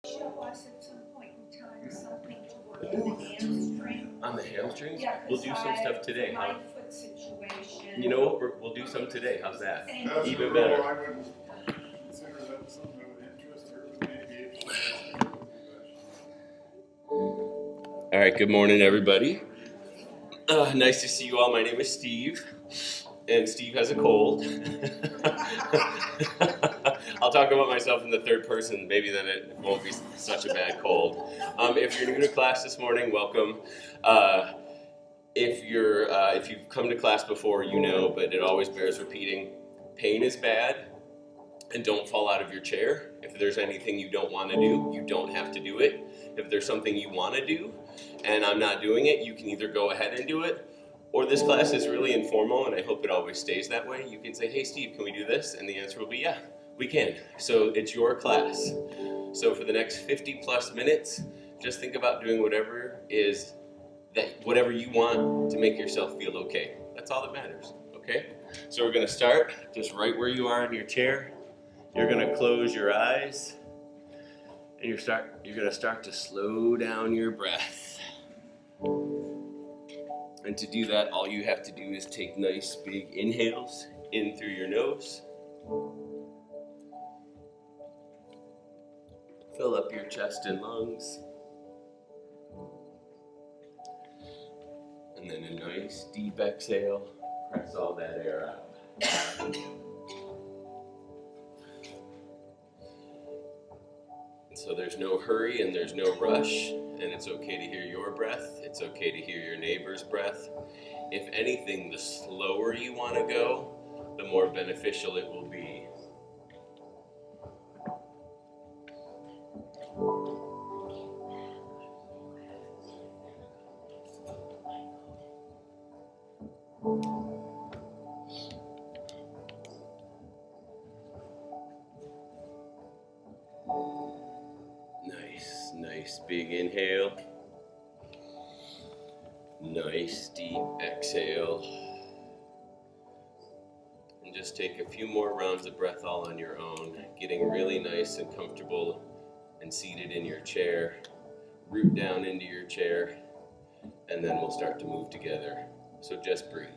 show us at some point in time something to work on the hamstring. On the hamstrings? Yeah, we'll do some stuff today. My foot situation. You know what? We'll do some today. How's that? That's even cool. better. I would consider that something of an interest or maybe if she wants to. All right, good morning, everybody. Nice to see you all. My name is Steve, and Steve has a cold. I'll talk about myself in the third person. Maybe then it won't be such a bad cold. If you're new to class this morning, welcome. If you've come to class before, you know, but it always bears repeating. Pain is bad, and don't fall out of your chair. If there's anything you don't want to do, you don't have to do it. If there's something you want to do, and I'm not doing it, you can either go ahead and do it, or this class is really informal, and I hope it always stays that way. You can say, hey Steve, can we do this? And the answer will be, yeah, we can. So it's your class. So for the next 50 plus minutes, just think about doing whatever you want to make yourself feel okay. That's all that matters, okay? So we're gonna start just right where you are in your chair. You're gonna close your eyes, and you're gonna start to slow down your breath. And to do that, all you have to do is take nice big inhales in through your nose. Fill up your chest and lungs. And then a nice deep exhale. Press all that air out. So there's no hurry and there's no rush, and it's okay to hear your breath. It's okay to hear your neighbor's breath. If anything, the slower you want to go, the more beneficial it will be. Nice big inhale. Nice deep exhale. And just take a few more rounds of breath all on your own, getting really nice and comfortable and seated in your chair. Root down into your chair, and then we'll start to move together. So just breathe.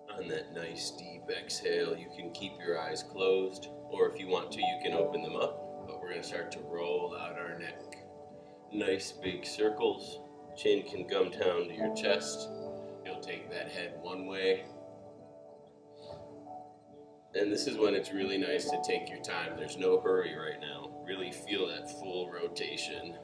On that nice deep exhale, you can keep your eyes closed, or if you want to, you can open them up, but we're going to start to roll out our neck. Nice big circles. Chin can come down to your chest. You'll take that head one way. And this is when it's really nice to take your time. There's no hurry right now. Really feel that full rotation.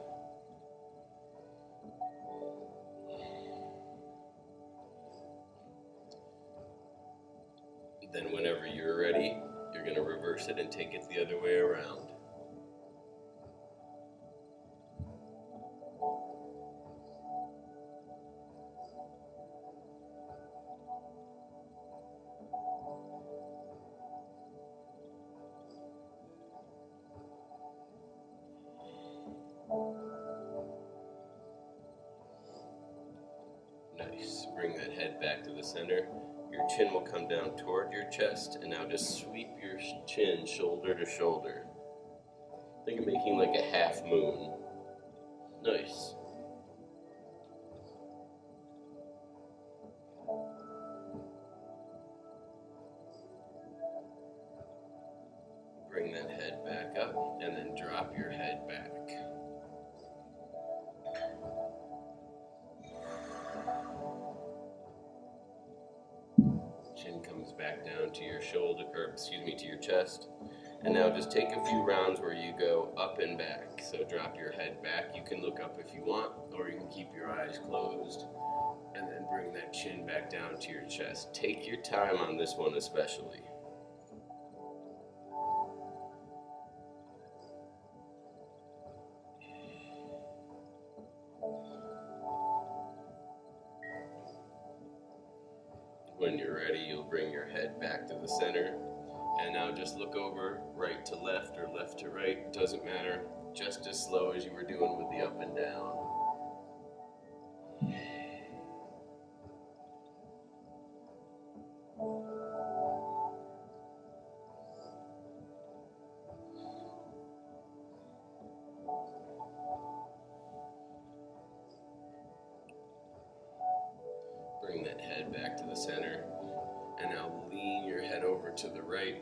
Then whenever you're ready, you're going to reverse it and take it the other way around. Nice. Bring that head back to the center. Your chin will come down toward your chest, and now just sweep your chin shoulder to shoulder. Think of making like a half moon. Nice. Bring that head back up, and then drop your head back. Chin comes back down to your shoulder, to your chest. And now just take a few rounds where you go up and back. So drop your head back. You can look up if you want, or you can keep your eyes closed. And then bring that chin back down to your chest. Take your time on this one especially. When you're ready, you'll bring your head back to the center. And now just look over right to left or left to right, doesn't matter. Just as slow as you were doing with the up and down. Bring that head back to the center. And now lean your head over to the right.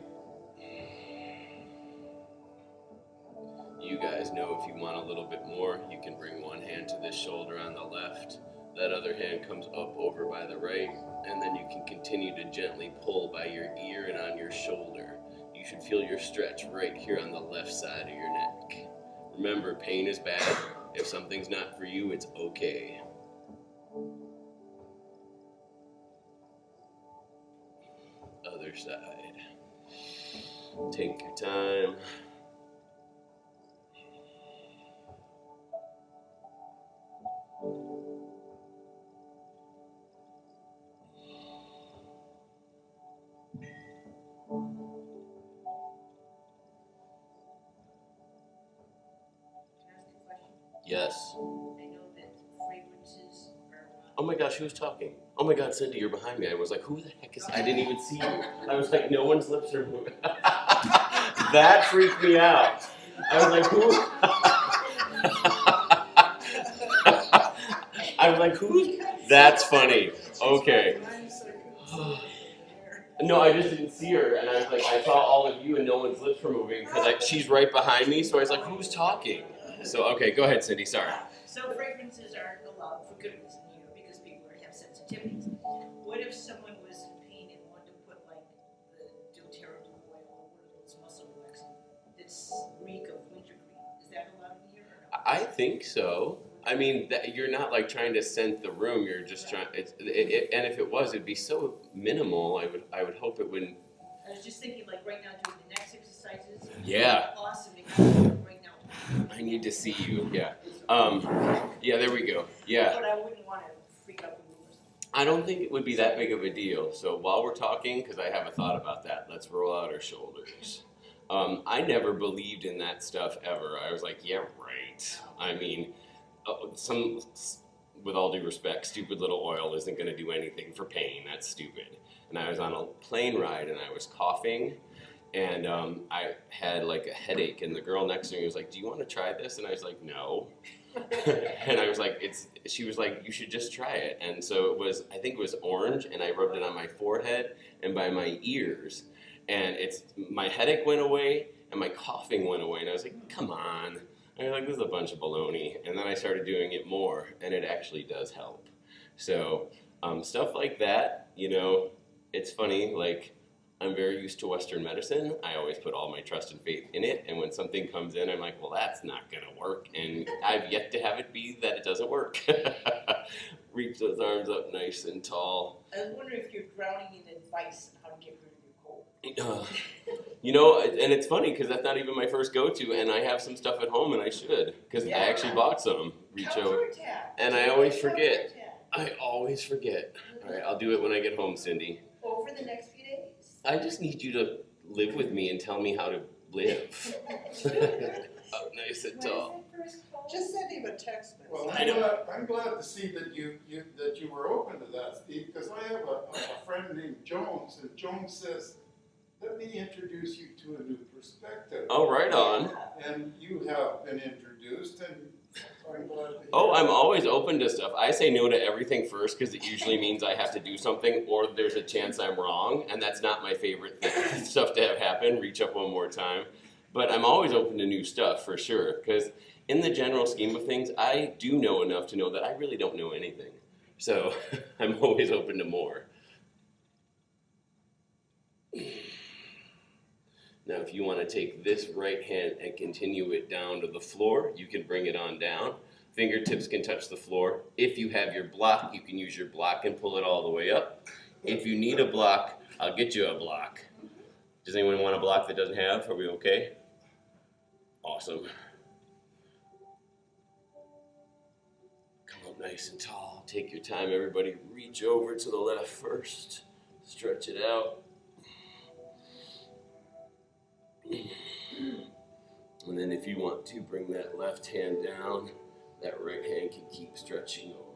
You guys know if you want a little bit more, you can bring one hand to this shoulder on the left. That other hand comes up over by the right. And then you can continue to gently pull by your ear and on your shoulder. You should feel your stretch right here on the left side of your neck. Remember, pain is bad. If something's not for you, it's okay. Other side. Take your time. Yes. I know that fragrances are Oh my gosh, who's talking? Oh my God, Cindy, you're behind me. I was like, who the heck is? I didn't even see you. I was like, no one's lips are moving. That freaked me out. I was like, who? I was like, who? That's funny. Okay. No, I just didn't see her, and I was like, I saw all of you, and no one's lips were moving because she's right behind me. So I was like, who's talking? So okay, go ahead, Cindy. Sorry. So fragrances aren't allowed for good reason here because people have sensitivities. What if someone was in pain and wanted to put like the doTERRA blue oil or one of those muscle wax that's reek of wintergreen? Is that allowed in here or no? I think so. I mean, you're not like trying to scent the room. You're just trying. And if it was, it'd be so minimal. I would hope it wouldn't. I was just thinking, like right now doing the next exercises. Yeah. Awesome. Right now. I need to see you. Yeah. Yeah. There we go. Yeah. But I wouldn't want to freak out the movers. I don't think it would be that big of a deal. So while we're talking, because I have a thought about that, let's roll out our shoulders. I never believed in that stuff ever. I was like, yeah, right. I mean, with all due respect, stupid little oil isn't going to do anything for pain. That's stupid. And I was on a plane ride and I was coughing and I had like a headache and the girl next to me was like, do you want to try this? And I was like, no. And I was like, she was like, you should just try it. And so I think it was orange and I rubbed it on my forehead and by my ears. And my headache went away and my coughing went away. And I was like, come on. I was like, this is a bunch of baloney. And then I started doing it more, and it actually does help. So stuff like that, it's funny, like, I'm very used to Western medicine. I always put all my trust and faith in it, and when something comes in, I'm like, well, that's not going to work. And I've yet to have it be that it doesn't work. Reach those arms up nice and tall. I was wondering if you're drowning in advice on how to get rid of your cold. And it's funny because that's not even my first go-to, and I have some stuff at home, and I should, because I actually bought some. Reach over, and I always forget. I always forget. All right, I'll do it when I get home, Cindy. Over the next few days. I just need you to live with me and tell me how to live. Up nice and tall. Just send him a text message. Well, I'm glad to see that you were open to that, Steve, because I have a friend named Jones, and Jones says, let me introduce you to a new perspective. Oh, right on. And you have been introduced, and I'm glad to hear I'm always open to stuff. I say no to everything first because it usually means I have to do something or there's a chance I'm wrong, and that's not my favorite stuff to have happen. Reach up one more time. But I'm always open to new stuff for sure because in the general scheme of things, I do know enough to know that I really don't know anything. So I'm always open to more. Now, if you want to take this right hand and continue it down to the floor, you can bring it on down. Fingertips can touch the floor. If you have your block, you can use your block and pull it all the way up. If you need a block, I'll get you a block. Does anyone want a block that doesn't have? Are we okay? Awesome. Come up nice and tall. Take your time, everybody. Reach over to the left first. Stretch it out. then if you want to, bring that left hand down. That right hand can keep stretching over.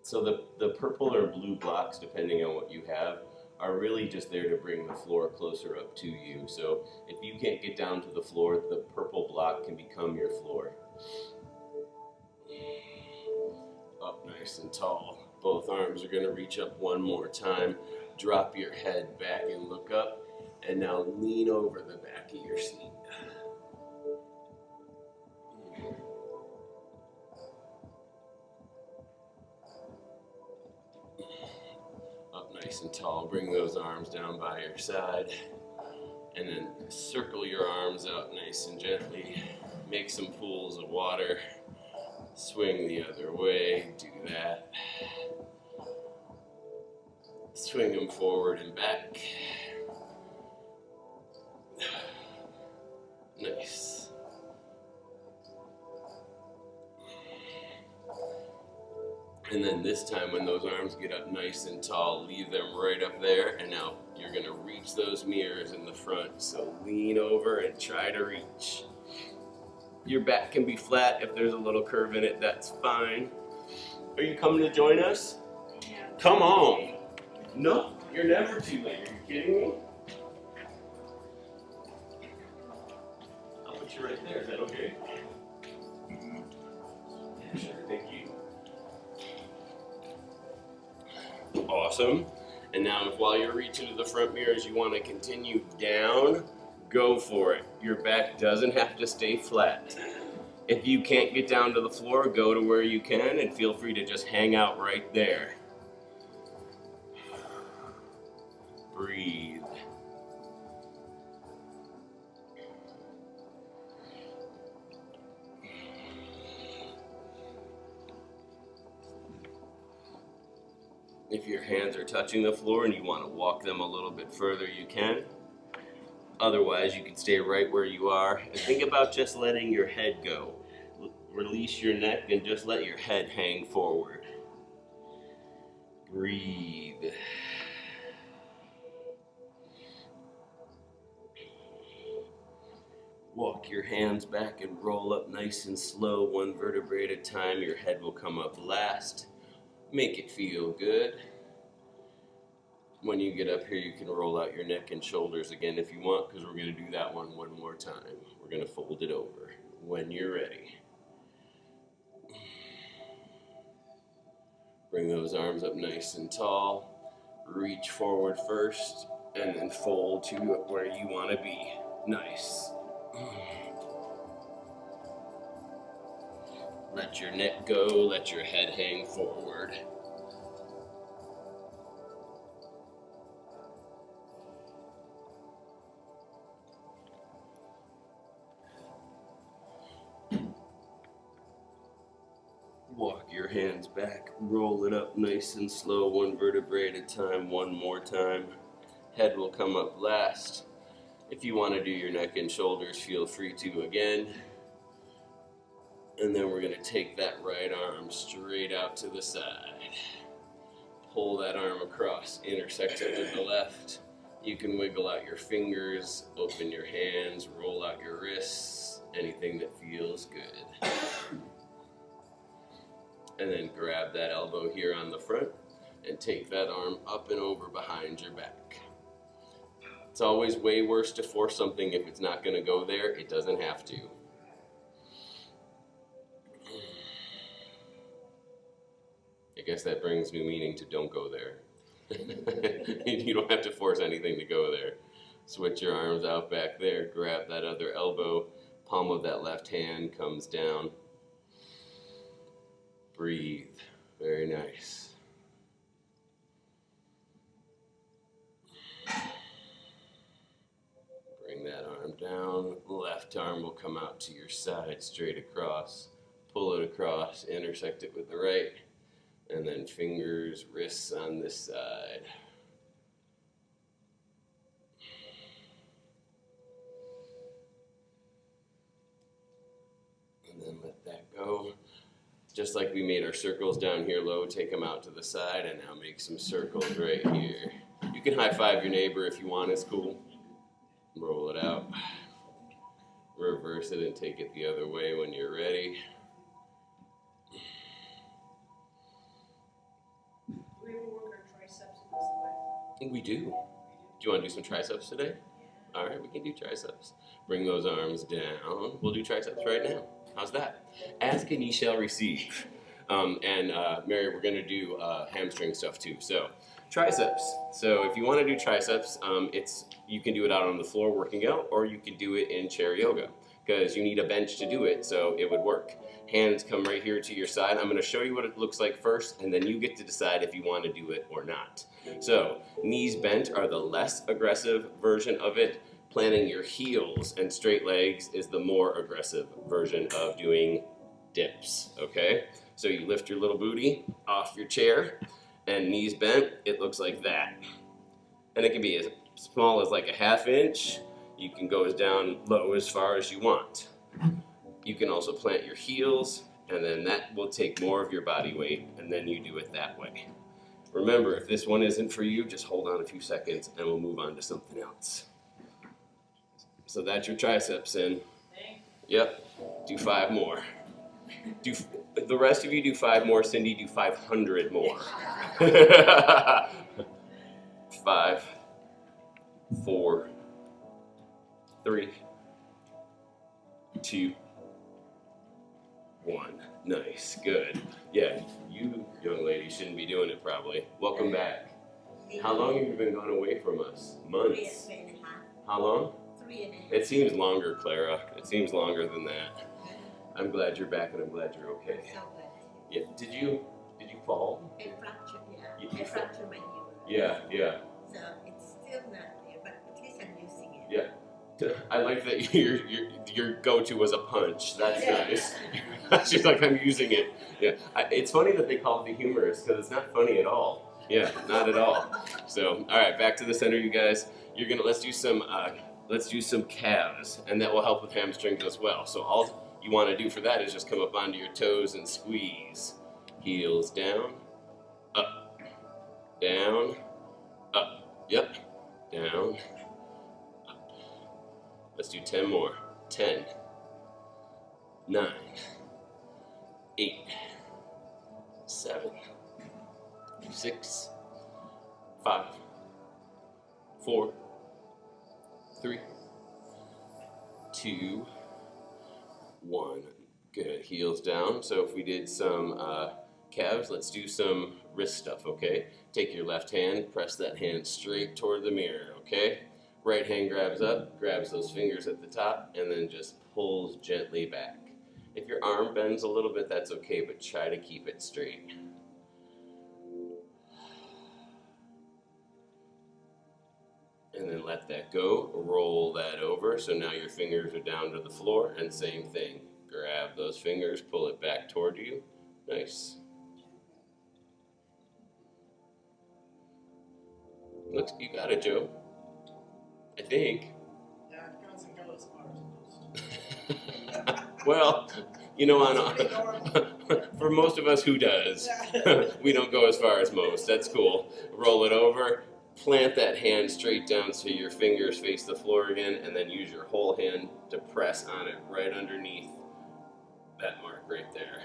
So the purple or blue blocks, depending on what you have, are really just there to bring the floor closer up to you. So if you can't get down to the floor, the purple block can become your floor. Up nice and tall. Both arms are going to reach up one more time. Drop your head back and look up. And now lean over the back of your seat. Up nice and tall. Bring those arms down by your side. And then circle your arms out nice and gently. Make some pools of water. Swing the other way. Do that. Swing them forward and back. Nice. And then this time when those arms get up nice and tall, leave them right up there. And now you're going to reach those mirrors in the front. So lean over and try to reach. Your back can be flat. If there's a little curve in it, that's fine. Are you coming to join us? Yeah. Come on. No, you're never too late. Are you kidding me? I'll put you right there. Is that okay? Yeah, sure. Thank you. Awesome. And now if while you're reaching to the front mirrors you want to continue down, go for it. Your back doesn't have to stay flat. If you can't get down to the floor, go to where you can and feel free to just hang out right there. Breathe. If your hands are touching the floor and you want to walk them a little bit further, you can. Otherwise, you can stay right where you are and think about just letting your head go. Release your neck and just let your head hang forward. Breathe. Walk your hands back and roll up nice and slow, one vertebrae at a time. Your head will come up last. Make it feel good. When you get up here, you can roll out your neck and shoulders again if you want, because we're going to do that one more time. We're going to fold it over when you're ready. Bring those arms up nice and tall. Reach forward first, and then fold to where you want to be. Nice. Let your neck go, let your head hang forward. Walk your hands back, roll it up nice and slow, one vertebrae at a time, one more time. Head will come up last. If you want to do your neck and shoulders, feel free to again. And then we're going to take that right arm straight out to the side. Pull that arm across, intersect it with the left. You can wiggle out your fingers, open your hands, roll out your wrists, anything that feels good. And then grab that elbow here on the front and take that arm up and over behind your back. It's always way worse to force something if it's not going to go there. It doesn't have to. I guess that brings new meaning to don't go there. You don't have to force anything to go there. Switch your arms out back there. Grab that other elbow. Palm of that left hand comes down. Breathe. Very nice. Bring that arm down. Left arm will come out to your side, straight across. Pull it across, intersect it with the right. And then fingers, wrists on this side. And then let that go. Just like we made our circles down here low, take them out to the side, and now make some circles right here. You can high five your neighbor if you want, it's cool. Roll it out. Reverse it and take it the other way when you're ready. Do we ever work our triceps in this class? We do. Do you want to do some triceps today? All right, we can do triceps. Bring those arms down. We'll do triceps right now. How's that? Ask and ye shall receive. Mary, we're going to do hamstring stuff too. So, triceps. So, if you want to do triceps, you can do it out on the floor working out, or you can do it in chair yoga because you need a bench to do it, so it would work. Hands come right here to your side. I'm going to show you what it looks like first, and then you get to decide if you want to do it or not. So, knees bent are the less aggressive version of it. Planting your heels and straight legs is the more aggressive version of doing dips, okay? So you lift your little booty off your chair and knees bent, it looks like that. And it can be as small as like a ½ inch. You can go as down low as far as you want. You can also plant your heels, and then that will take more of your body weight, and then you do it that way. Remember, if this one isn't for you, just hold on a few seconds and we'll move on to something else. So that's your triceps in. Yep, do 5 more. The rest of you do 5 more. Cindy, do 500 more. 5, 4, 3, 2, 1. Nice, good. Yeah, you young lady shouldn't be doing it probably. Welcome back. How long have you been gone away from us? Months. 3.5. How long? 3.5. It seems longer, Clara. It seems longer than that. I'm glad you're back and I'm glad you're okay. So good. Yeah. Did you fall? I fractured, You- I fractured my heel. Yeah, yeah. So it's still not there, but at least I'm using it. Yeah. I like that your go-to was a punch. That's Yeah. nice. She's like, I'm using it. Yeah. It's funny that they call it the humorous because it's not funny at all. Yeah, not at all. So, all right, back to the center, you guys. Let's do some calves, and that will help with hamstrings as well. So all you want to do for that is just come up onto your toes and squeeze. Heels down, up, down, up. Yep, down, up. Let's do 10 more. 10, 9, 8, 7, 6, 5, 4, 3, 2, 1. Good. Heels down. So if we did some calves, let's do some wrist stuff, okay? Take your left hand, press that hand straight toward the mirror, okay? Right hand grabs up, grabs those fingers at the top, and then just pulls gently back. If your arm bends a little bit, that's okay, but try to keep it straight. And then let that go, roll that over, so now your fingers are down to the floor, and same thing. Grab those fingers, pull it back toward you. Nice. Looks, you got it, Joe. I think. Yeah, it doesn't go as far as most. Well, you know, Pretty normal. for most of us, who does? Yeah. We don't go as far as most. That's cool. Roll it over. Plant that hand straight down so your fingers face the floor again, and then use your whole hand to press on it right underneath that mark right there.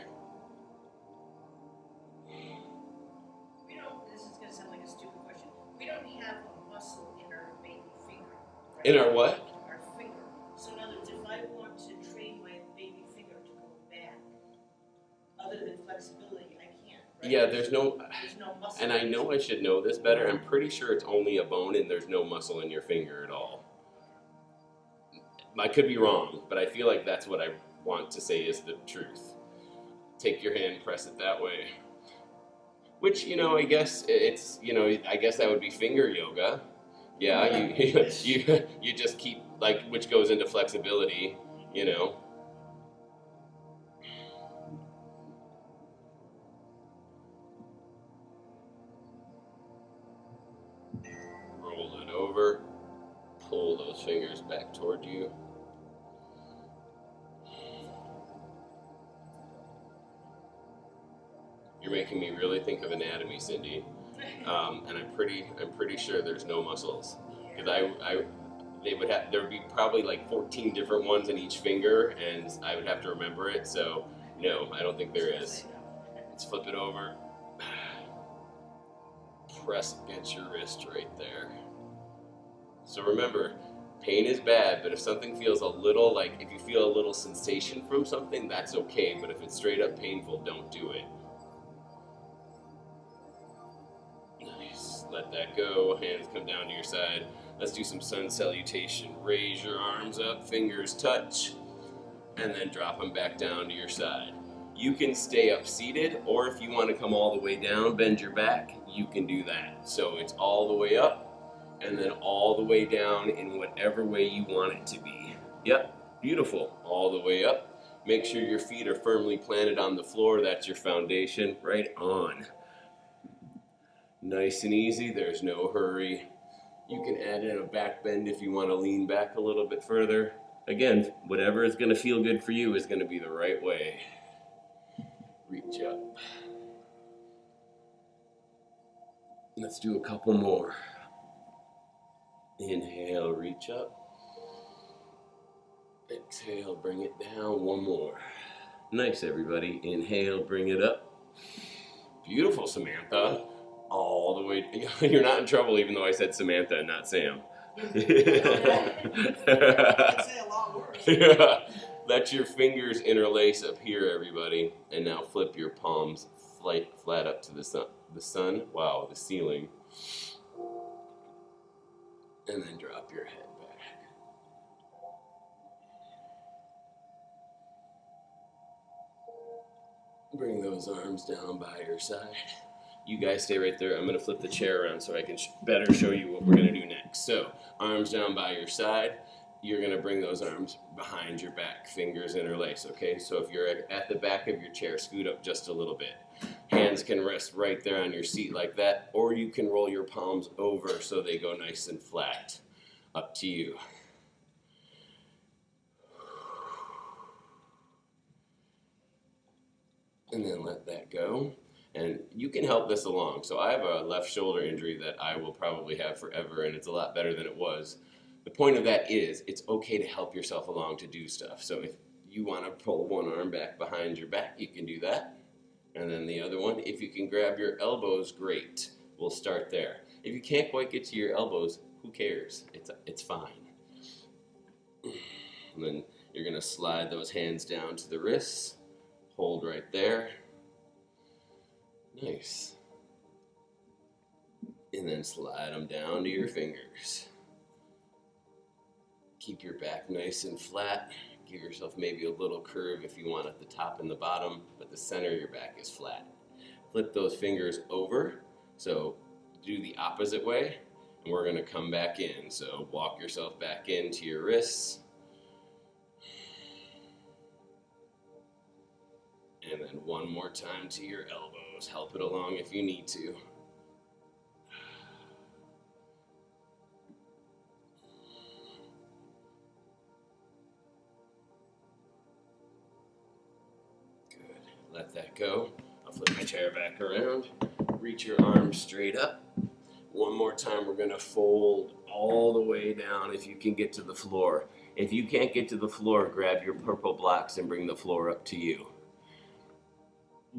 We don't, this is gonna sound like a stupid question. We don't have a muscle in our baby finger. Right? In our what? Our finger. So in other words, if I want to train my baby finger to go back, other than flexibility, I can't. Right? Yeah, there's no muscle. and I know I should know this better. I'm pretty sure it's only a bone and there's no muscle in your finger at all. I could be wrong, but I feel like that's what I want to say is the truth. Take your hand, press it that way. Which, you know, I guess it's, you know, I guess that would be finger yoga. Yeah, you just keep, like, which goes into flexibility, you know. Roll it over, pull those fingers back toward you. You're making me really think of anatomy, Cindy, and I'm pretty sure there's no muscles, because there would be probably like 14 different ones in each finger, and I would have to remember it. So no, I don't think there is. Let's flip it over. Press against your wrist right there. So remember, pain is bad, but if something feels a little, like if you feel a little sensation from something, that's okay. But if it's straight up painful, don't do it. Nice. Let that go. Hands come down to your side. Let's do some sun salutation. Raise your arms up, fingers touch, and then drop them back down to your side. You can stay up seated, or if you want to come all the way down, bend your back, you can do that. So it's all the way up, and then all the way down in whatever way you want it to be. Yep, beautiful. All the way up. Make sure your feet are firmly planted on the floor. That's your foundation. Right on. Nice and easy. There's no hurry. You can add in a back bend if you want to lean back a little bit further. Again, whatever is going to feel good for you is going to be the right way. Reach up. Let's do a couple more. Inhale, reach up. Exhale, bring it down. One more. Nice, everybody. Inhale, bring it up. Beautiful, Samantha. All the way. You're not in trouble, even though I said Samantha and not Sam. I'd say a lot worse. Yeah. Let your fingers interlace up here, everybody. And now flip your palms flat up to the sun. Wow, the ceiling. And then drop your head back. Bring those arms down by your side. You guys stay right there. I'm going to flip the chair around so I can better show you what we're going to do next. So, arms down by your side. You're going to bring those arms behind your back, fingers interlace, okay? So if you're at the back of your chair, scoot up just a little bit. Hands can rest right there on your seat like that, or you can roll your palms over so they go nice and flat. Up to you. And then let that go. And you can help this along. So I have a left shoulder injury that I will probably have forever, and it's a lot better than it was. The point of that is it's okay to help yourself along to do stuff. So if you want to pull one arm back behind your back, you can do that. And then the other one, if you can grab your elbows, great. We'll start there. If you can't quite get to your elbows, who cares? It's fine. And then you're going to slide those hands down to the wrists. Hold right there. Nice. And then slide them down to your fingers. Keep your back nice and flat. Give yourself maybe a little curve if you want at the top and the bottom, but the center of your back is flat. Flip those fingers over. So do the opposite way, and we're going to come back in. So walk yourself back into your wrists. And then one more time to your elbows. Help it along if you need to. Good. Let that go. I'll flip my chair back around. Reach your arms straight up. One more time, we're going to fold all the way down if you can get to the floor. If you can't get to the floor, grab your purple blocks and bring the floor up to you.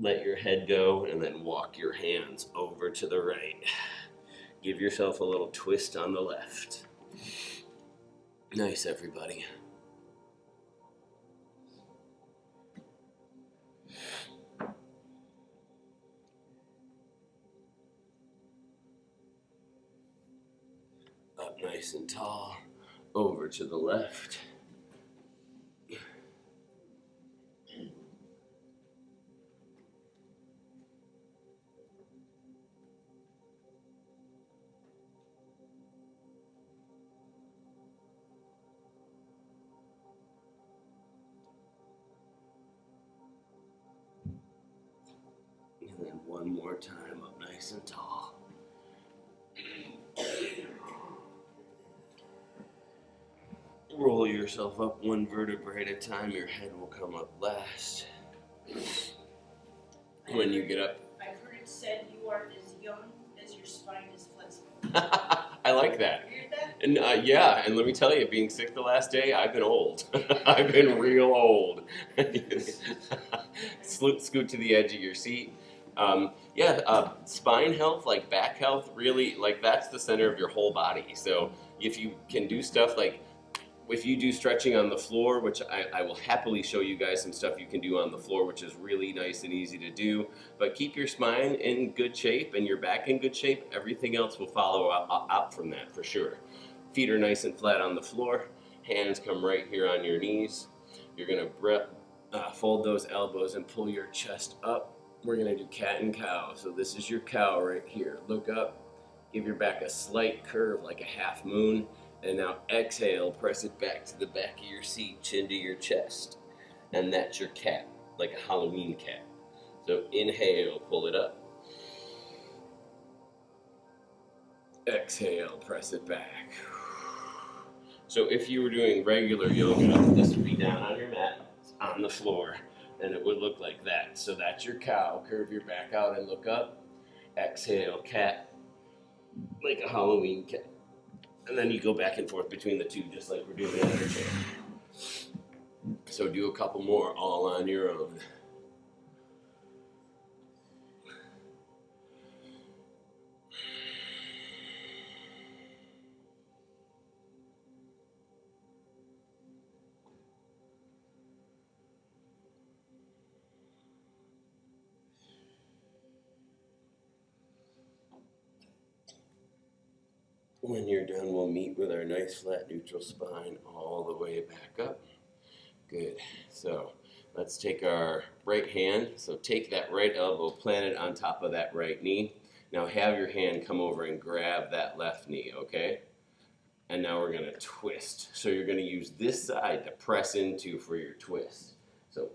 Let your head go and then walk your hands over to the right. Give yourself a little twist on the left. Nice, everybody. Up nice and tall, over to the left. And then one more time, up nice and tall. Roll yourself up one vertebrae at a time. Your head will come up last. When you get up. I've heard it said you are as young as your spine is flexible. I like that. You heard that? And yeah, and let me tell you, being sick the last day, I've been old. I've been real old. Scoot to the edge of your seat. Spine health, like back health, really, like that's the center of your whole body. So if you can do stuff like, if you do stretching on the floor, which I will happily show you guys some stuff you can do on the floor, which is really nice and easy to do, but keep your spine in good shape and your back in good shape, everything else will follow out from that for sure. Feet are nice and flat on the floor, hands come right here on your knees. You're gonna fold those elbows and pull your chest up. We're gonna do cat and cow. So this is your cow right here. Look up, give your back a slight curve like a half moon. And now exhale, press it back to the back of your seat, chin to your chest. And that's your cat, like a Halloween cat. So inhale, pull it up. Exhale, press it back. So if you were doing regular yoga, this would be down on your mat, on the floor, and it would look like that. So that's your cow. Curve your back out and look up. Exhale, cat, like a Halloween cat. And then you go back and forth between the two, just like we're doing in our chair. So do a couple more all on your own. When you're done, we'll meet with our nice flat neutral spine all the way back up. Good. So let's take our right hand. So take that right elbow, plant it on top of that right knee. Now have your hand come over and grab that left knee, okay? And now we're gonna twist. So you're gonna use this side to press into for your twist. So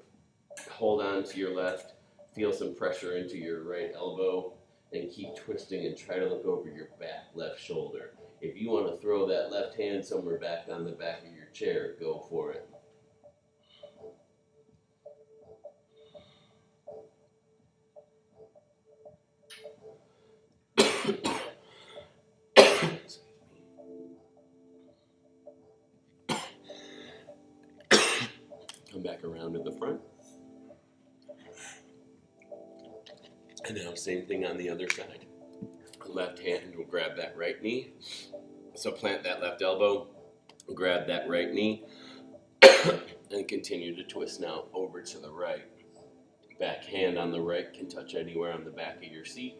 hold on to your left, feel some pressure into your right elbow, and keep twisting and try to look over your back left shoulder. If you want to throw that left hand somewhere back on the back of your chair, go for it. Come back around to the front. And now same thing on the other side. Left hand will grab that right knee. So plant that left elbow, grab that right knee, and continue to twist now over to the right. Back hand on the right can touch anywhere on the back of your seat.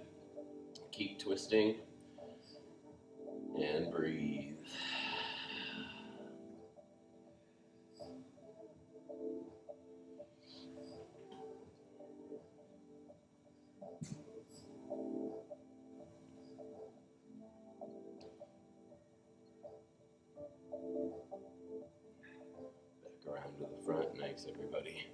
Keep twisting and breathe. Around to the front. Nice, everybody.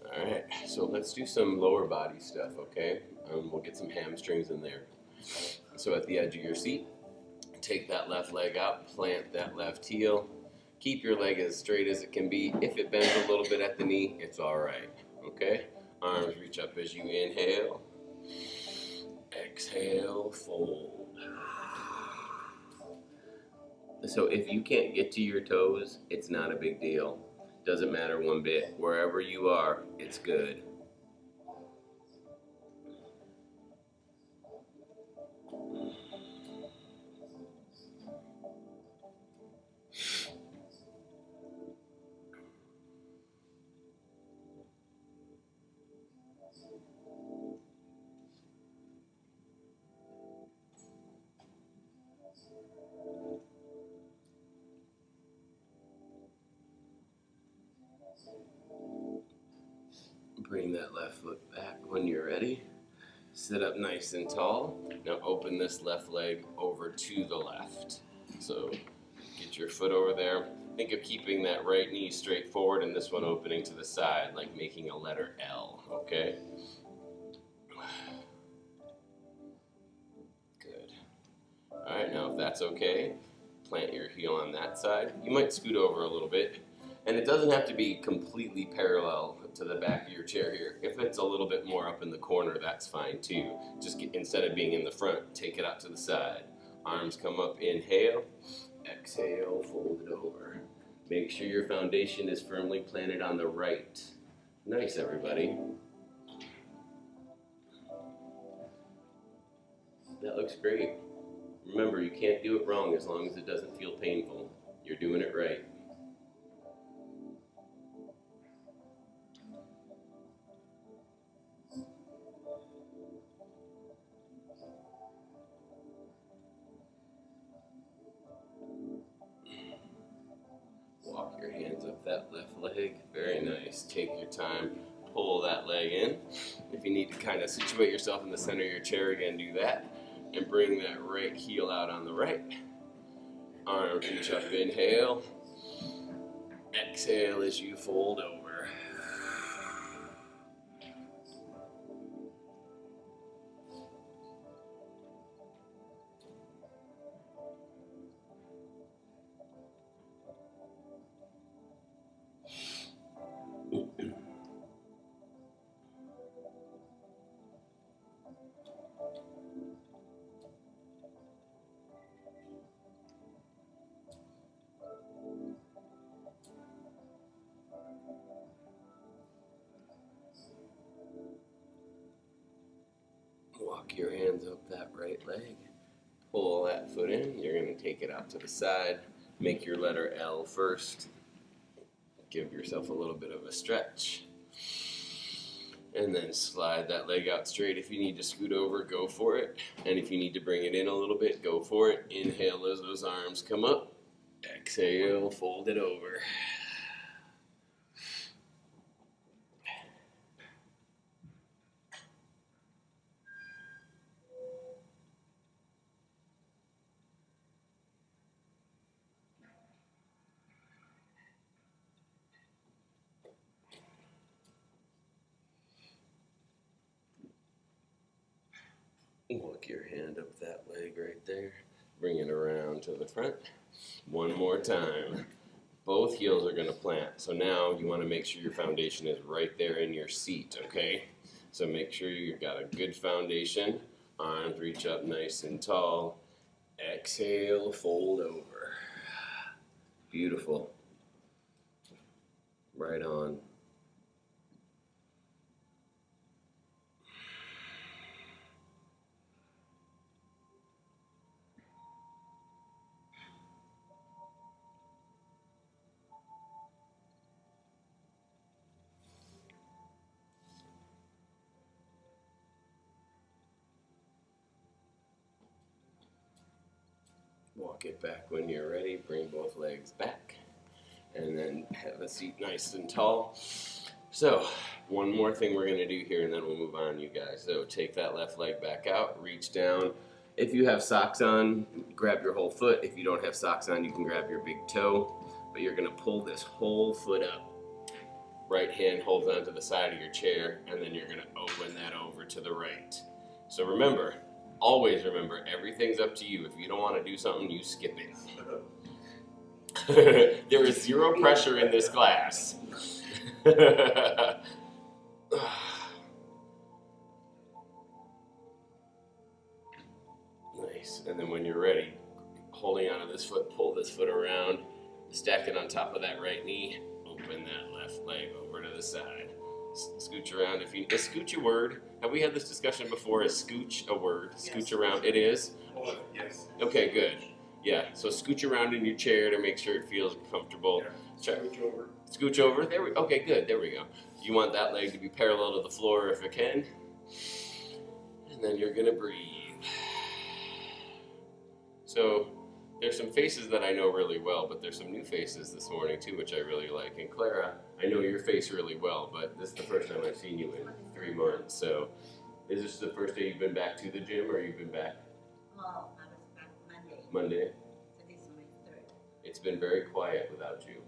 All right, so let's do some lower body stuff, okay? We'll get some hamstrings in there. So at the edge of your seat, take that left leg out, plant that left heel. Keep your leg as straight as it can be. If it bends a little bit at the knee, it's all right, okay? Arms reach up as you inhale. Exhale, fold. So if you can't get to your toes, it's not a big deal. Doesn't matter one bit. Wherever you are, it's good. Bring that left foot back when you're ready. Sit up nice and tall. Now open this left leg over to the left. So get your foot over there. Think of keeping that right knee straight forward and this one opening to the side, like making a letter L, okay? Good. All right, now if that's okay, plant your heel on that side. You might scoot over a little bit. And it doesn't have to be completely parallel to the back of your chair here. If it's a little bit more up in the corner, that's fine too. Just instead of being in the front, take it out to the side. Arms come up, inhale. over. Make sure your foundation is firmly planted on the right. Nice, everybody. That looks great. Remember, you can't do it wrong as long as it doesn't feel painful. You're doing it right. Walk your hands up that left leg. Very nice. Take your time. Pull that leg in. If you need to kind of situate yourself in the center of your chair again, do that. And bring that right heel out on the right. Arms reach up, inhale. Exhale as you fold over. Walk your hands up that right leg. Pull that foot in. You're going to take it out to the side. Make your letter L first. Give yourself a little bit of a stretch. And then slide that leg out straight. If you need to scoot over, go for it. And if you need to bring it in a little bit, go for it. Inhale as those arms come up. Exhale, fold it over. Walk your hand up that leg right there. Bring it around to the front. One more time. Both heels are going to plant. So now you want to make sure your foundation is right there in your seat, okay? So make sure you've got a good foundation. Arms reach up nice and tall. Exhale, fold over. Beautiful. Right on. Walk it back when you're ready. Bring both legs back. And then have a seat nice and tall. So, one more thing we're going to do here and then we'll move on, you guys. So, take that left leg back out. Reach down. If you have socks on, grab your whole foot. If you don't have socks on, you can grab your big toe. But you're going to pull this whole foot up. Right hand holds onto the side of your chair. And then you're going to open that over to the right. So remember, always remember, everything's up to you. If you don't want to do something, you skip it. There is zero pressure in this class. Nice. And then when you're ready, holding onto this foot, pull this foot around, stack it on top of that right knee, open that left leg over to the side. Scooch around. If you is scooch a word? Have we had this discussion before? Is scooch a word? Scooch around. It is? Oh, yes. Okay, good. Yeah, so scooch around in your chair to make sure it feels comfortable. Yeah. Scooch over. Scooch over. There we. Okay, good. There we go. You want that leg to be parallel to the floor if it can. And then you're gonna breathe. So there's some faces that I know really well, but there's some new faces this morning too, which I really like. And Clara, I know your face really well, but this is the first time I've seen you in 3 months. So is this the first day you've been back to the gym, or you've been back Well, I was back Monday. Monday? So this is my third. It's been very quiet without you.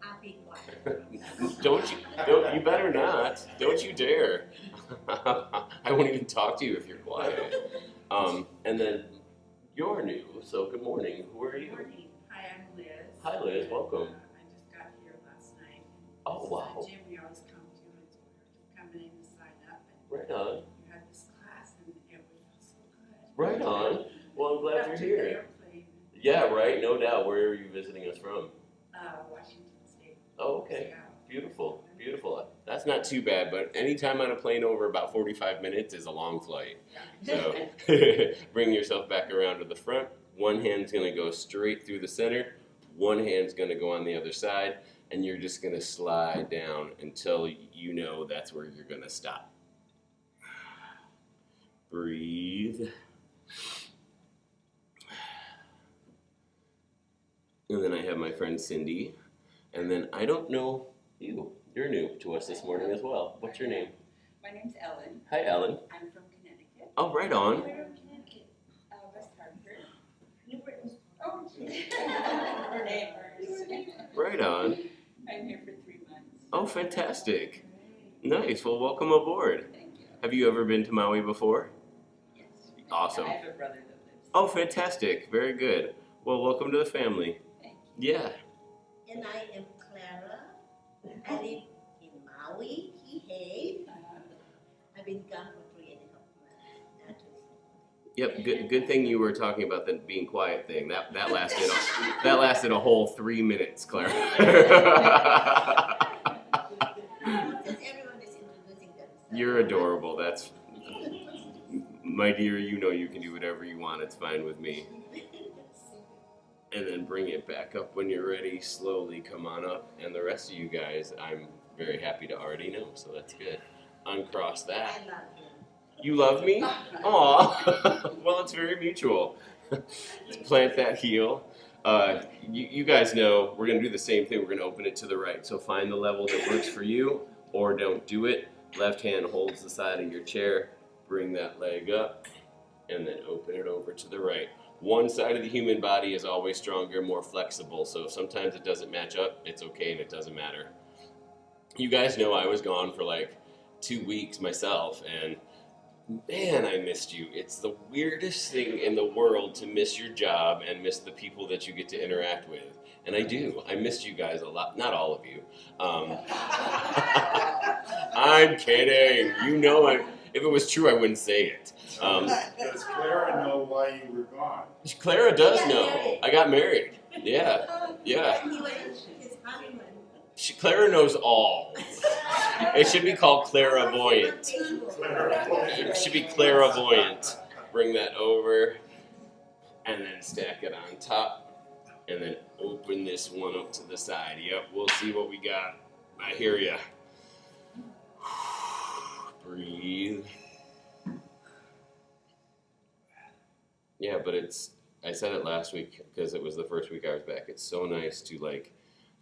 I'll be quiet. You better not. Don't you dare. I won't even talk to you if you're quiet. And then you're new, so good morning. Who are you? Morning. Hi, I'm Liz. Hi, Liz. Welcome. I just got here last night. Oh, This is wow. the gym we always come to, and it's where you come in and sign up, and Right on. you had this class, and it was so good. Right on. Well, I'm glad Got you're to the here. airplane. Yeah, right, no doubt. Where are you visiting us from? Washington State. Oh, okay. Seattle. Beautiful, beautiful. That's not too bad, but anytime on a plane over about 45 minutes is a long flight. So bring yourself back around to the front. One hand's gonna go straight through the center. One hand's gonna go on the other side, and you're just gonna slide down until you know that's where you're gonna stop. Breathe. And then I have my friend Cindy. And then I don't know you. You're new to us this morning as well. What's your name? My name's Ellen. Hi, Ellen. I'm from Connecticut. Oh, right on. Where in Connecticut? West Hartford. New Britain. Oh, her neighbors. Right on. I'm here for 3 months. Oh, fantastic. Nice. Well, welcome aboard. Thank you. Have you ever been to Maui before? Yes. Awesome. I have a brother that lives Oh, fantastic. Very good. Well, welcome to the family. there. Thank you. Yeah. And I am Clara. I live in Maui, Kihei. I've been gone for 3.5 months. That was Yep. Good thing you were talking about the being quiet thing. That lasted a whole 3 minutes, Claire. Since everyone is introducing themselves. You're adorable. That's my dear. You know you can do whatever you want. It's fine with me. And then bring it back up when you're ready. Slowly come on up. And the rest of you guys, I'm very happy to already know. So that's good. Uncross I that. love him. You love me? Aw. Well, it's very mutual. Plant that heel. You guys know we're going to do the same thing. We're going to open it to the right. So find the level that works for you or don't do it. Left hand holds the side of your chair. Bring that leg up and then open it over to the right. One side of the human body is always stronger, more flexible. So if sometimes it doesn't match up, it's okay and it doesn't matter. You guys know I was gone for like 2 weeks myself, and man, I missed you. It's the weirdest thing in the world to miss your job and miss the people that you get to interact with. And I do. I missed you guys a lot. Not all of you. I'm kidding. You know, if it was true, I wouldn't say it. Does Clara know why you were gone? Clara does got know. married. I got married. Yeah. Yeah. And he went his honeymoon. Clara knows all. It should be called clairvoyant. It should be clairvoyant. Bring that over and then stack it on top and then open this one up to the side. Yep, we'll see what we got. I hear ya. Breathe. Yeah, but I said it last week because it was the first week I was back. It's so nice to like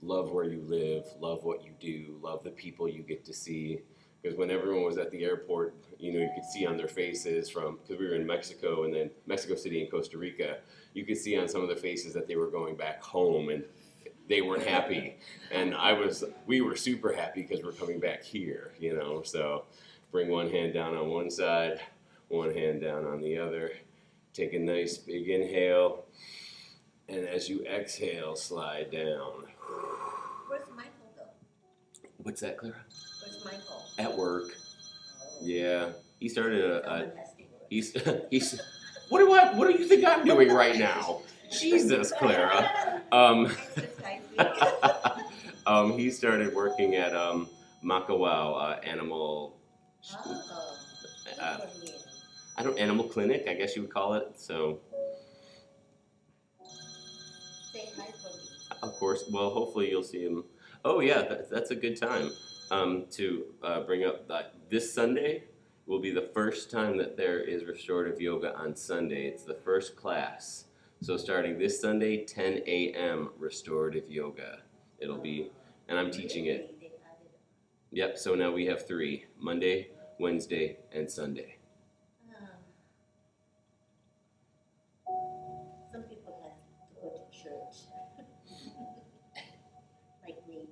love where you live, love what you do, love the people you get to see. Because when everyone was at the airport, you know, you could see on their faces because we were in Mexico and then Mexico City and Costa Rica, you could see on some of the faces that they were going back home and they weren't happy. And we were super happy because we're coming back here, you know. So bring one hand down on one side, one hand down on the other. Take a nice big inhale. And as you exhale, slide down. Where's Michael though? What's that, Clara? Where's Michael? At work. Oh. Yeah. He started Someone has to work. he's what do you think I'm doing right now? Jesus, Clara. Exercising. He started working at Makawao Animal Oh, good uh, for him. animal clinic, I guess you would call it. So Say hi for me. of course, well, hopefully you'll see him. Oh yeah, that's a good time to bring up that this Sunday will be the first time that there is restorative yoga on Sunday. It's the first class. So starting this Sunday, 10 a.m. restorative yoga. It'll be, and I'm teaching it. Really, they added- Yep, so now we have 3, Monday, Wednesday, and Sunday. Some people have to go to church. Like me.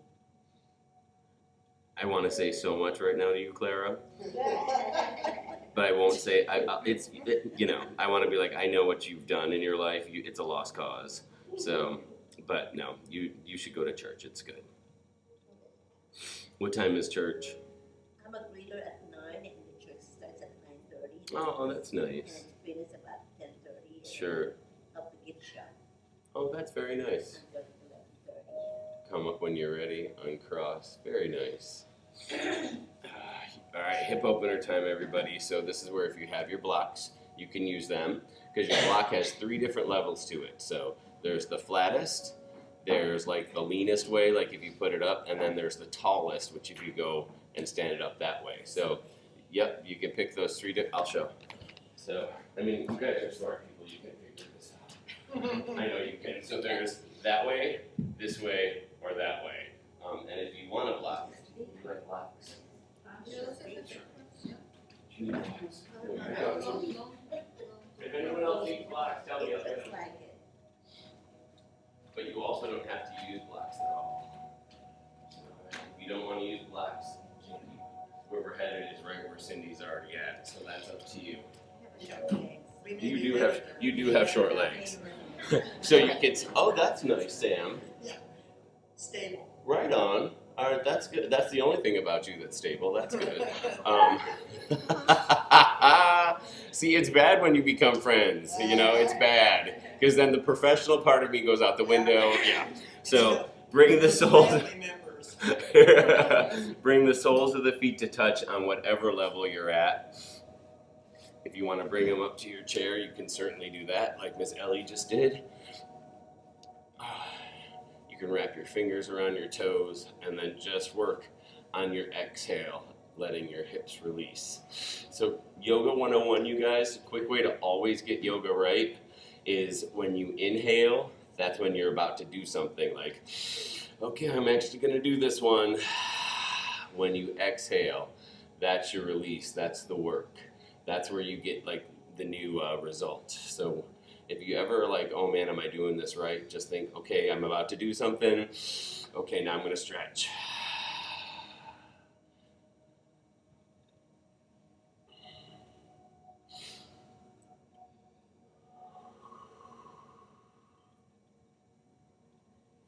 I want to say so much right now to you, Clara, but I won't say, I want to be like, I know what you've done in your life, it's a lost cause. So, but no, you should go to church, it's good. What time is church? I'm a greeter at 9 and the church starts at 9:30. Oh, that's And nice. it's finished about 10:30. Sure. Help the gift shop. Oh, that's very nice. I'm going to 11:30. Come up when you're ready, uncross. Very nice. All right, hip opener time, everybody. So this is where if you have your blocks, you can use them because your block has 3 different levels to it. So there's the flattest, there's like the leanest way, like if you put it up, and then there's the tallest, which if you go and stand it up that way. So, yep, you can pick those 3 I'll show. So, I mean, you guys are smart people, you can figure this out. I know you can. So there's that way, this way, or that way. And if you want a block, you like blocks. Do you need blocks? If anyone else needs blocks, tell me. I'll get them. Like it. But you also don't have to use blocks at all. If you don't want to use blocks, where we're headed is right where Cindy's already at. So that's up to you. You do have short legs. So you can. Oh, that's nice, Sam. Stable. Right on. All right, that's good. That's the only thing about you that's stable. That's good. See, it's bad when you become friends. You know, it's bad because then the professional part of me goes out the window. Yeah. So bring the soles. Family members. Bring the soles of the feet to touch on whatever level you're at. If you want to bring them up to your chair, you can certainly do that, like Miss Ellie just did. You can wrap your fingers around your toes and then just work on your exhale, letting your hips release. So Yoga 101, you guys, a quick way to always get yoga right is when you inhale, that's when you're about to do something like, okay, I'm actually going to do this one. When you exhale, that's your release, that's the work. That's where you get like the new result. So if you ever like, oh man, am I doing this right? Just think, okay, I'm about to do something. Okay, now I'm gonna stretch.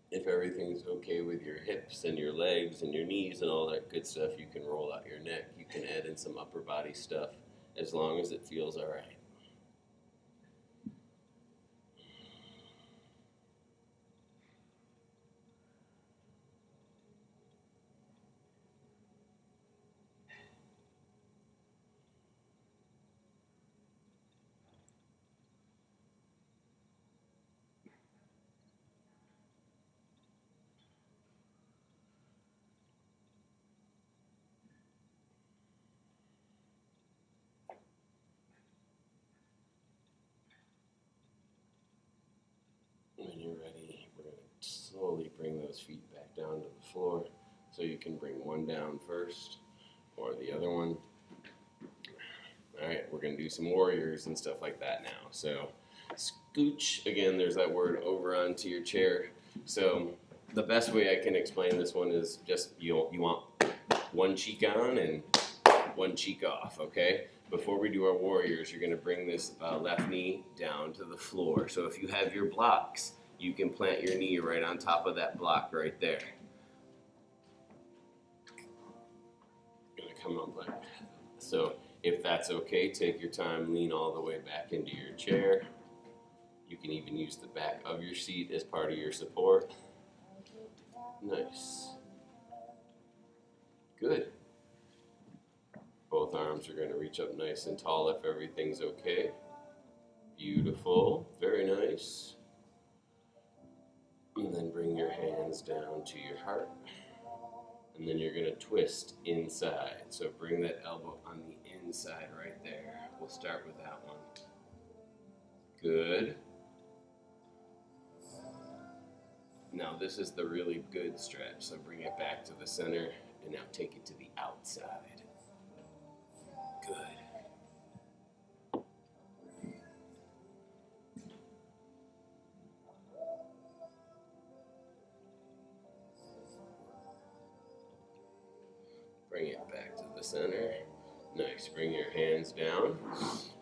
If everything's okay with your hips and your legs and your knees and all that good stuff, you can roll out your neck. You can add in some upper body stuff as long as it feels all right. When you're ready, we're going to slowly bring those feet back down to the floor. So you can bring one down first or the other one. All right, we're going to do some warriors and stuff like that now. So scooch, again, there's that word, over onto your chair. So the best way I can explain this one is just you want one cheek on and one cheek off, okay? Before we do our warriors, you're going to bring this left knee down to the floor. So if you have your blocks, you can plant your knee right on top of that block right there. Going to come up like that. So if that's okay, take your time, lean all the way back into your chair. You can even use the back of your seat as part of your support. Nice. Good. Both arms are going to reach up nice and tall if everything's okay. Beautiful. Very nice. And then bring your hands down to your heart. And then you're going to twist inside. So bring that elbow on the inside right there. We'll start with that one. Good. Now this is the really good stretch. So bring it back to the center and now take it to the outside. Good. Bring it back to the center. Nice. Bring your hands down.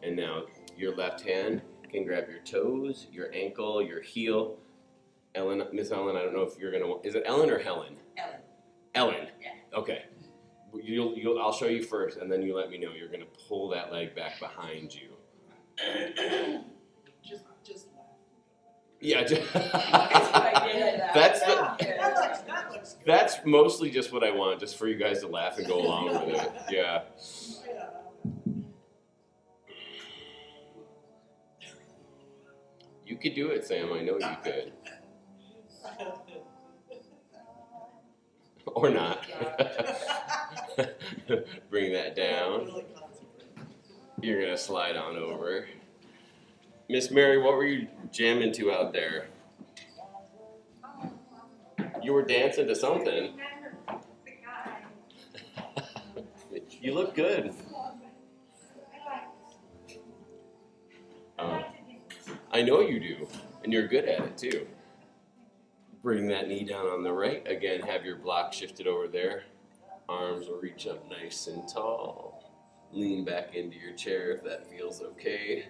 And now your left hand can grab your toes, your ankle, your heel. Ellen, Miss Ellen, I don't know if you're going to, is it Ellen or Helen? Ellen. Ellen. Yeah. Okay. I'll show you first, and then you let me know. You're going to pull that leg back behind you. Just laugh. Yeah, That's what I did. That's the- That looks good. that's mostly just what I want, just for you guys to laugh and go along with it. Yeah. Yeah. You could do it, Sam. I know you could. Or not. Bring that down. Really concentrate. You're gonna slide on over. Miss Mary, what were you jamming to out there? You were dancing to something. You look good. I know you do, and you're good at it too. Bring that knee down on the right. Again, have your block shifted over there. Arms will reach up nice and tall. Lean back into your chair if that feels okay.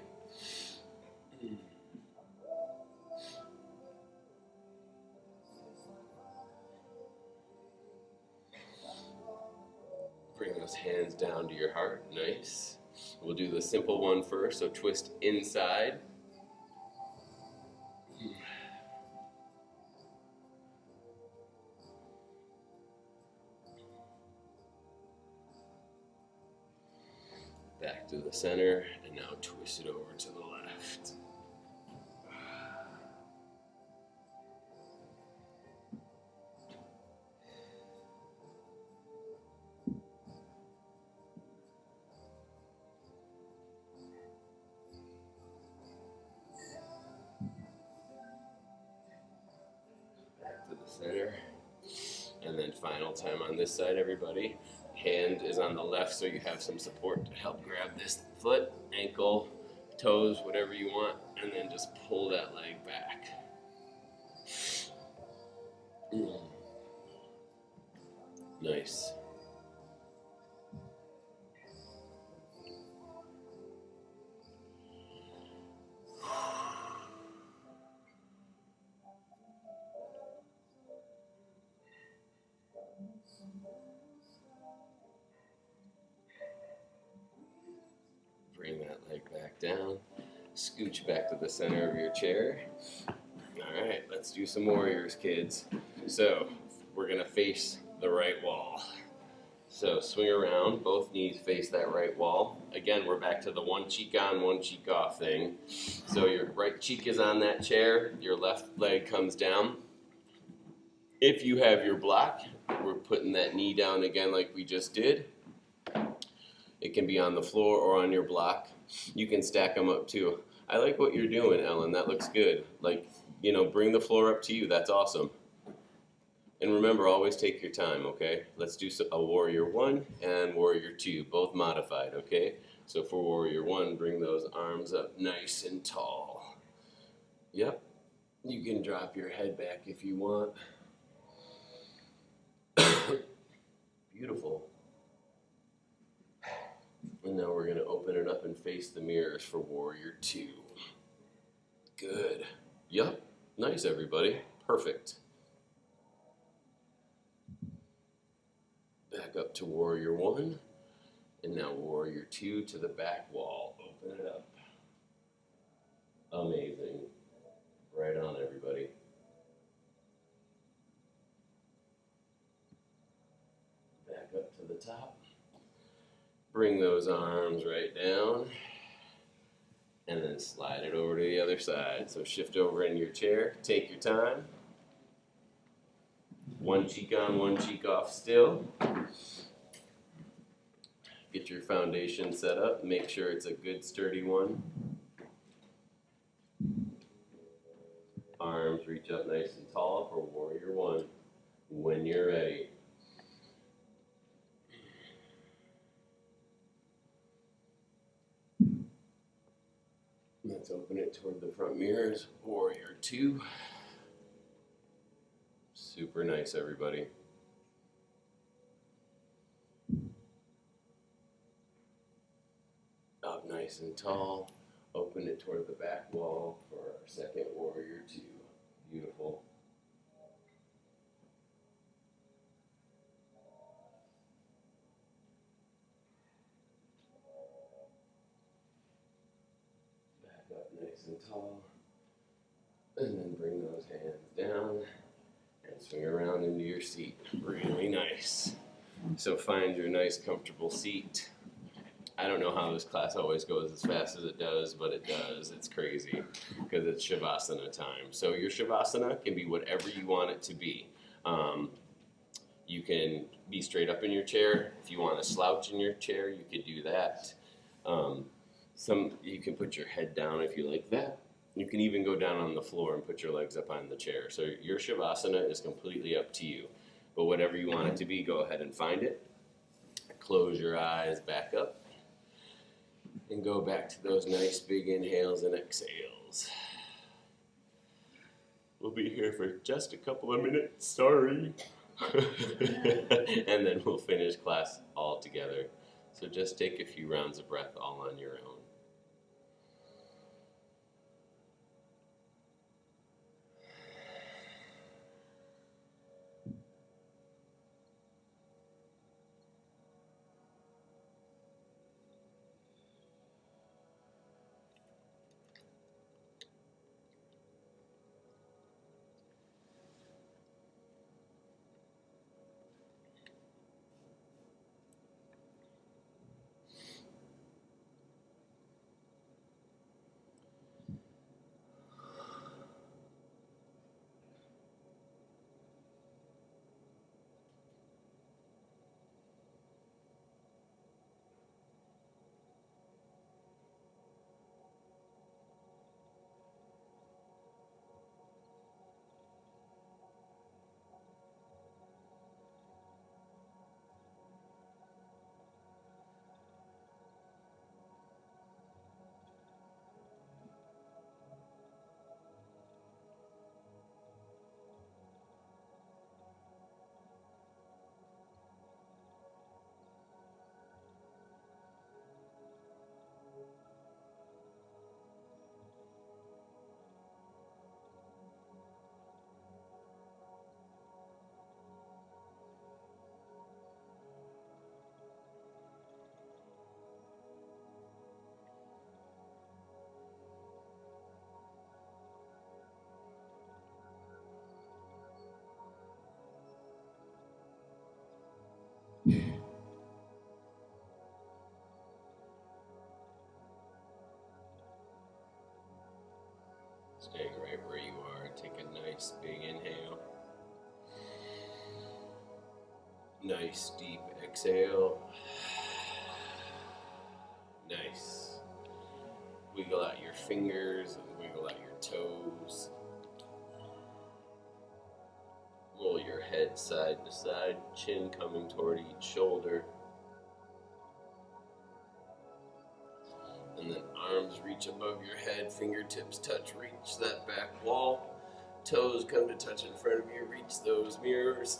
Bring those hands down to your heart. Nice. We'll do the simple one first. So twist inside. Back to the center, and now twist it over to the left. Back to the center. And then final time on this side, everybody. Hand is on the left, so you have some support to help grab this foot, ankle, toes, whatever you want, and then just pull that leg back. Nice. Bring that leg back down. Scooch back to the center of your chair. All right, let's do some warriors, kids. So we're gonna face the right wall. So swing around, both knees face that right wall. Again, we're back to the one cheek on, one cheek off thing. So your right cheek is on that chair, your left leg comes down. If you have your block, we're putting that knee down again like we just did. It can be on the floor or on your block. You can stack them up too. I like what you're doing, Ellen. That looks good. Like, you know, bring the floor up to you. That's awesome. And remember, always take your time, okay? Let's do a warrior 1 and warrior 2, both modified, okay? So for warrior 1, bring those arms up nice and tall. Yep. You can drop your head back if you want. Beautiful. And now we're going to open it up and face the mirrors for warrior 2. Good. Yep. Nice, everybody. Perfect. Back up to warrior 1. And now warrior 2 to the back wall. Open it up. Amazing. Right on, everybody. Back up to the top. Bring those arms right down. And then slide it over to the other side. So shift over in your chair. Take your time. One cheek on, one cheek off still. Get your foundation set up. Make sure it's a good sturdy one. Arms reach up nice and tall for warrior 1. When you're ready. Let's open it toward the front mirrors. Warrior 2. Super nice, everybody. Up nice and tall. Open it toward the back wall for our second warrior 2. Beautiful. Back up nice and tall. And then bring those hands down and swing around into your seat. Really nice. So find your nice comfortable seat. I don't know how this class always goes as fast as it does, but it does. It's crazy because it's Shavasana time. So your Shavasana can be whatever you want it to be. You can be straight up in your chair. If you want to slouch in your chair, you could do that. You can put your head down if you like that. You can even go down on the floor and put your legs up on the chair. So your Shavasana is completely up to you. But whatever you want it to be, go ahead and find it. Close your eyes back up. And go back to those nice big inhales and exhales. We'll be here for just a couple of minutes, sorry. And then we'll finish class all together. So just take a few rounds of breath all on your own. Staying right where you are. Take a nice big inhale. Nice deep exhale. Nice. Wiggle out your fingers and wiggle out your toes. Roll your head side to side, chin coming toward each shoulder. And then arms reach above your head, fingertips touch, reach that back wall. Toes come to touch in front of you, reach those mirrors.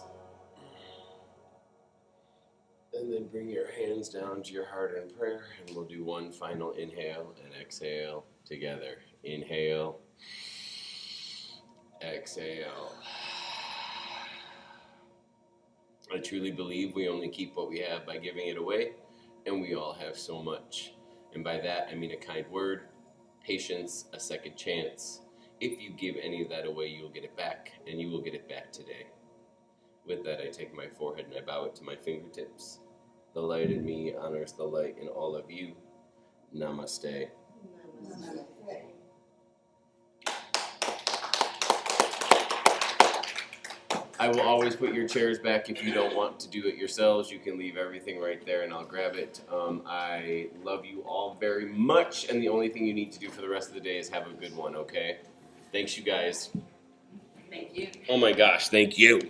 And then bring your hands down to your heart in prayer, and we'll do one final inhale and exhale together. Inhale, exhale. I truly believe we only keep what we have by giving it away, and we all have so much. And by that, I mean a kind word, patience, a second chance. If you give any of that away, you'll get it back, and you will get it back today. With that, I take my forehead and I bow it to my fingertips. The light in me honors the light in all of you. Namaste. Namaste. I will always put your chairs back if you don't want to do it yourselves. You can leave everything right there and I'll grab it. I love you all very much, and the only thing you need to do for the rest of the day is have a good one, okay? Thanks, you guys. Thank you. Oh my gosh, thank you.